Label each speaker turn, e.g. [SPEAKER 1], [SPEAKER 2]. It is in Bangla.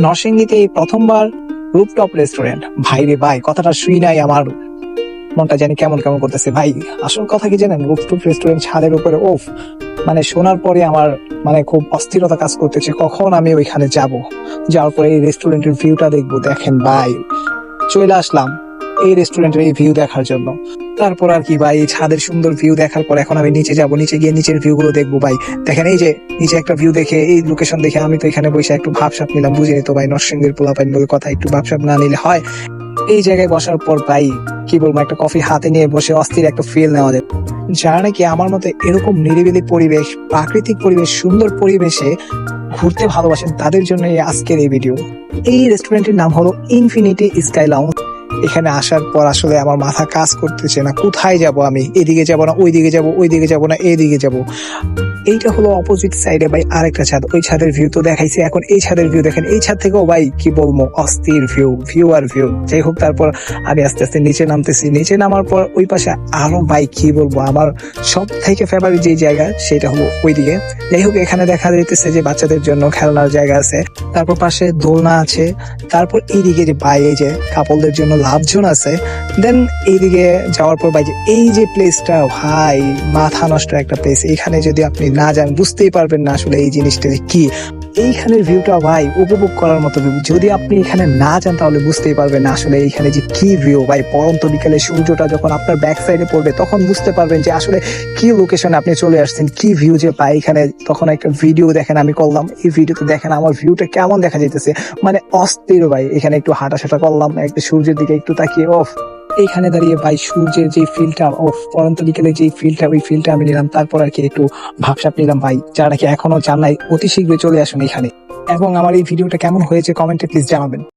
[SPEAKER 1] নরসিংদীতে এই প্রথমবার রুফটপ রেস্টুরেন্ট। ভাই রে ভাই, কথাটা শুই নাই আমার মনটা জানি কেমন কেমন করতেছে ভাই। আসল কথা কি জানেন, রুফটপ রেস্টুরেন্ট ছাদের উপরে, ওফ, মানে শোনার পরে আমার খুব অস্থিরতা কাজ করতেছে কখন আমি ওইখানে যাব। যাওয়ার পরে এই রেস্টুরেন্টের ভিউটা দেখবো। দেখেন ভাই, চলে আসলাম এই রেস্টুরেন্টের এই ভিউ দেখার জন্য। তারপর আর কি ভাই, এই ছাদের সুন্দর ভিউ দেখার পর এখন আমি নিচে যাব, নিচে গিয়ে নিচের ভিউ গুলো দেখবো ভাই। দেখেন এই যে নিচে একটা ভিউ দেখে, এই লোকেশন দেখে আমি তো এখানে বসে একটু ভাবসাব নিলাম। বুঝিনি তো ভাই, নরসিংদীর পোলাপাইন বলে কথা, একটু ভাবসাব না নিলে হয়। এই জায়গায় বসার পর ভাই কি বলবো, একটা কফি হাতে নিয়ে বসে অস্থির একটা ফিল নেওয়া যায়। যারা নাকি আমার মতো এরকম নিরিবিলি পরিবেশ, প্রাকৃতিক পরিবেশ, সুন্দর পরিবেশে ঘুরতে ভালোবাসেন, তাদের জন্য আজকের এই ভিডিও। এই রেস্টুরেন্টের নাম হলো ইনফিনিটি স্কাই লাউঞ্জ। এখানে আসার পর আসলে আমার মাথা কাজ করতেছে না, কোথায় যাব আমি, এদিকে যাব না ওইদিকে যাব, ওইদিকে যাব না এইদিকে যাব। এইটা হলো অপোজিট সাইডে ভাই আরেকটা ছাদ, ওই ছাদের ভিউ তো দেখাইছি, এখন এই ছাদের ভিউ দেখেন। এই ছাদ থেকেও ভাই কি বলবো, অস্থির ভিউ আর ভিউ। যাই হোক, তারপর আমি আস্তে আস্তে নিচে নামতেছি। নিচে নামার পর ওই পাশে আরো ভাই কি বলবো, আমার সব থেকে ফেভারিট যে জায়গা সেটা হলো ওইদিকে। যাই হোক, এখানে দেখা যাইতেছে যে বাচ্চাদের জন্য খেলনার জায়গা আছে, তারপর পাশে দোলনা আছে, তারপর এইদিকে যে ভাই এই যে কাপলদের জন্য লাভজন আছে। দেন এইদিকে যাওয়ার পর ভাই যে এই যে প্লেসটা, ভাই মাথা নষ্ট একটা প্লেস। এখানে যদি আপনি না যান বুঝতেই পারবেন না আসলে এই জিনিসটা কি। এইখানের ভিউটা ভাই উপভোগ করার মতো ভিউ। যদি আপনি এখানে না যান তাহলে বুঝতেই পারবেন না আসলে এইখানে যে কি ভিউ ভাই। পরন্ত বিকালে সূর্যটা যখন আপনার ব্যাক সাইডে পড়বে তখন বুঝতে পারবেন যে আসলে কি লোকেশনে আপনি চলে আসছেন, কি ভিউ যে পাই এখানে। তখন একটা ভিডিও দেখেন আমি করলাম, এই ভিডিওতে দেখেন আমার ভিউটা কেমন দেখা যাইতেছে, মানে অস্থির ভাই। এখানে একটু হাঁটাসাটা করলাম, একটা সূর্যের দিকে একটু তাকিয়ে, অফ এইখানে দাঁড়িয়ে ভাই সূর্যের যে ফিলটা, ও পরন্ত বিকেলে যে ফিলটা, ওই ফিলটা আমি নিলাম। তারপর আর কি একটু ভাবসাব নিলাম ভাই। যারা নাকি এখনো জান নাই, অতি শীঘ্রই চলে আসুন এখানে। এবং আমার এই ভিডিওটা কেমন হয়েছে কমেন্টে প্লিজ জানাবেন।